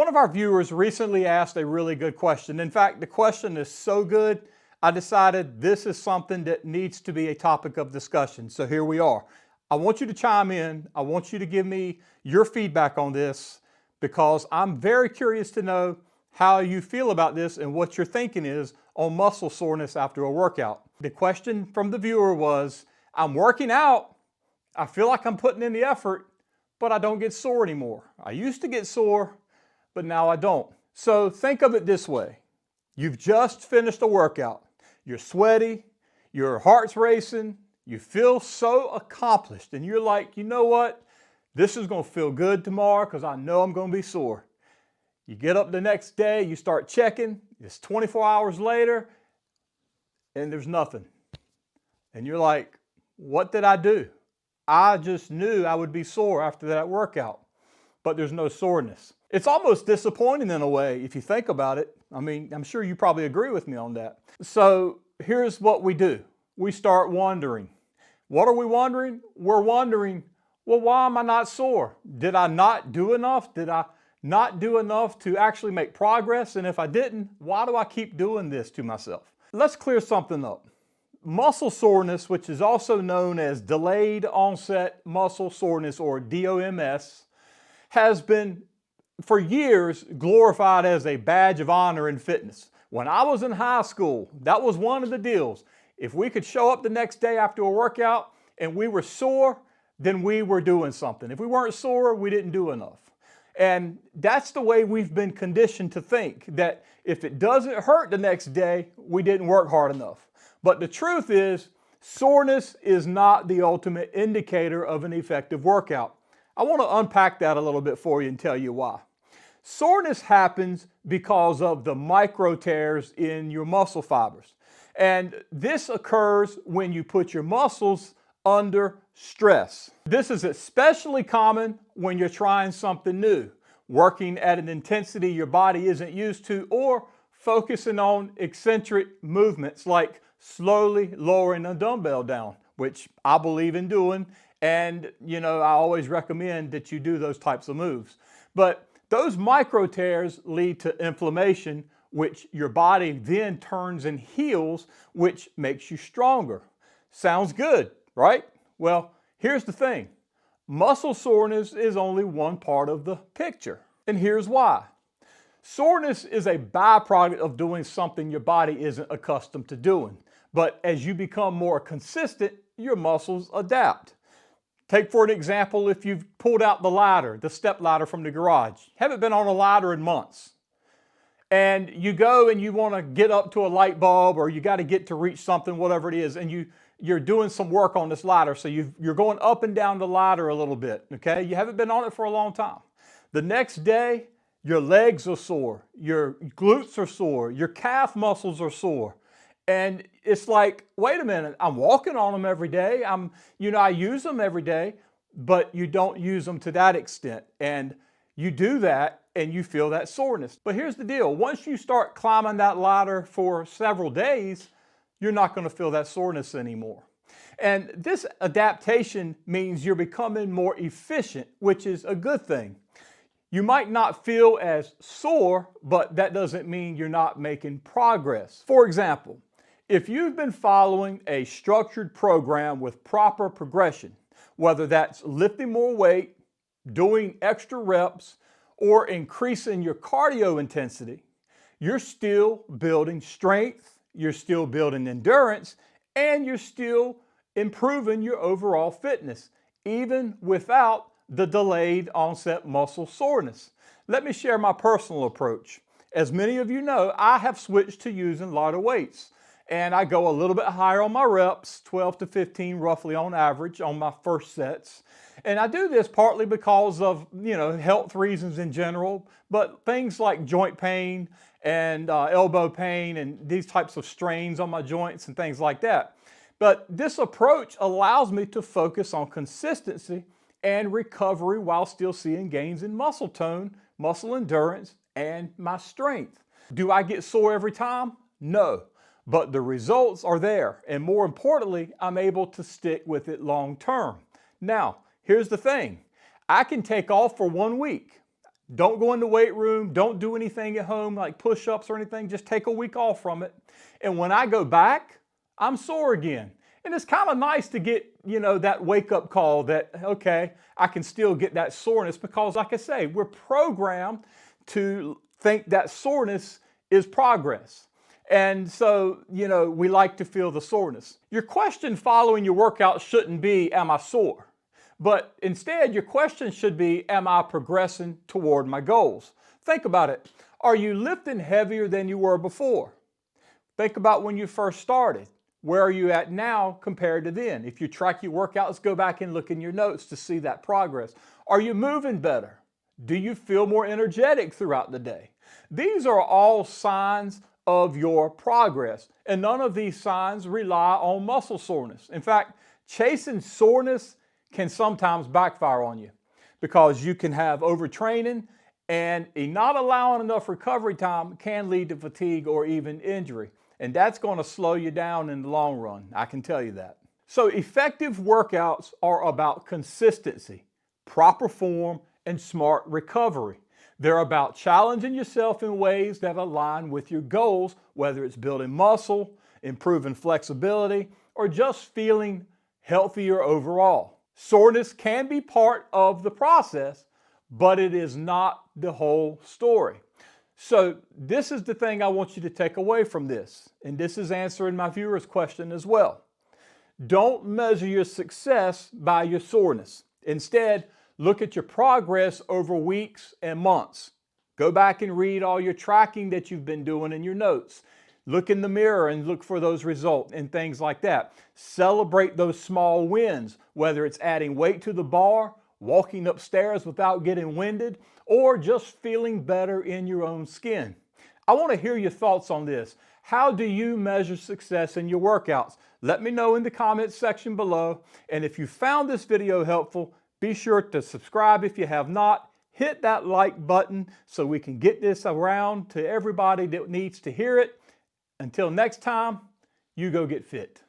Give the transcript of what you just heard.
One of our viewers recently asked a really good question. In fact, the question is so good, I decided this is something that needs to be a topic of discussion. So here we are. I want you to chime in. I want you to give me your feedback on this because I'm very curious to know how you feel about this and what your thinking is on muscle soreness after a workout. The question from the viewer was, I'm working out, I feel like I'm putting in the effort, but I don't get sore anymore. I used to get sore, but now I don't. So think of it this way. You've just finished a workout. You're sweaty, your heart's racing, you feel so accomplished, and you're like, you know what? This is gonna feel good tomorrow because I know I'm gonna be sore. You get up the next day, you start checking, it's 24 hours later, and there's nothing. And you're like, what did I do? I just knew I would be sore after that workout, but there's no soreness. It's almost disappointing in a way if you think about it. I mean, I'm sure you probably agree with me on that. So here's what we do. We start wondering. What are we wondering? We're wondering, well, why am I not sore? Did I not do enough? Did I not do enough to actually make progress? And if I didn't, why do I keep doing this to myself? Let's clear something up. Muscle soreness, which is also known as delayed onset muscle soreness or DOMS, has been for years glorified as a badge of honor in fitness. When I was in high school, that was one of the deals. If we could show up the next day after a workout and we were sore, then we were doing something. If we weren't sore, we didn't do enough. And that's the way we've been conditioned to think, that if it doesn't hurt the next day, we didn't work hard enough. But the truth is, soreness is not the ultimate indicator of an effective workout. I want to unpack that a little bit for you and tell you why. Soreness happens because of the micro tears in your muscle fibers. And this occurs when you put your muscles under stress. This is especially common when you're trying something new, working at an intensity your body isn't used to, or focusing on eccentric movements like slowly lowering a dumbbell down, which I believe in doing. And, I always recommend that you do those types of moves. But those micro tears lead to inflammation, which your body then turns and heals, which makes you stronger. Sounds good, right? Well, here's the thing. Muscle soreness is only one part of the picture. And here's why. Soreness is a byproduct of doing something your body isn't accustomed to doing. But as you become more consistent, your muscles adapt. Take for an example, if you've pulled out the ladder, the step ladder from the garage, haven't been on a ladder in months, and you go and you want to get up to a light bulb, or you got to get to reach something, whatever it is, and you're doing some work on this ladder, so you're going up and down the ladder a little bit, okay? You haven't been on it for a long time. The next day, your legs are sore, your glutes are sore, your calf muscles are sore. And it's like, wait a minute, I'm walking on them every day. I use them every day, but you don't use them to that extent. And you do that and you feel that soreness. But here's the deal. Once you start climbing that ladder for several days, you're not going to feel that soreness anymore. And this adaptation means you're becoming more efficient, which is a good thing. You might not feel as sore, but that doesn't mean you're not making progress. For example, if you've been following a structured program with proper progression, whether that's lifting more weight, doing extra reps, or increasing your cardio intensity, you're still building strength, you're still building endurance, and you're still improving your overall fitness, even without the delayed onset muscle soreness. Let me share my personal approach. As many of you know, I have switched to using lighter weights. And I go a little bit higher on my reps, 12 to 15 roughly on average on my first sets. And I do this partly because of, health reasons in general, but things like joint pain and elbow pain and these types of strains on my joints and things like that. But this approach allows me to focus on consistency and recovery while still seeing gains in muscle tone, muscle endurance, and my strength. Do I get sore every time? No. But the results are there, and more importantly, I'm able to stick with it long term. Now, here's the thing. I can take off for 1 week. Don't go in the weight room. Don't do anything at home like push-ups or anything. Just take a week off from it. And when I go back, I'm sore again. And it's kind of nice to get, that wake-up call that, okay, I can still get that soreness because, like I say, we're programmed to think that soreness is progress. And so, we like to feel the soreness. Your question following your workout shouldn't be, am I sore? But instead, your question should be, am I progressing toward my goals? Think about it. Are you lifting heavier than you were before? Think about when you first started. Where are you at now compared to then? If you track your workouts, go back and look in your notes to see that progress. Are you moving better? Do you feel more energetic throughout the day? These are all signs of your progress, and none of these signs rely on muscle soreness. In fact, chasing soreness can sometimes backfire on you because you can have overtraining, and not allowing enough recovery time can lead to fatigue or even injury. And that's going to slow you down in the long run. I can tell you that. So effective workouts are about consistency, proper form, and smart recovery. They're about challenging yourself in ways that align with your goals, whether it's building muscle, improving flexibility, or just feeling healthier overall. Soreness can be part of the process, but it is not the whole story. So this is the thing I want you to take away from this, and this is answering my viewer's question as well. Don't measure your success by your soreness. Instead, look at your progress over weeks and months. Go back and read all your tracking that you've been doing in your notes. Look in the mirror and look for those results and things like that. Celebrate those small wins, whether it's adding weight to the bar, walking upstairs without getting winded, or just feeling better in your own skin. I want to hear your thoughts on this. How do you measure success in your workouts? Let me know in the comments section below. And if you found this video helpful, be sure to subscribe if you have not. Hit that like button so we can get this around to everybody that needs to hear it. Until next time, you go get fit.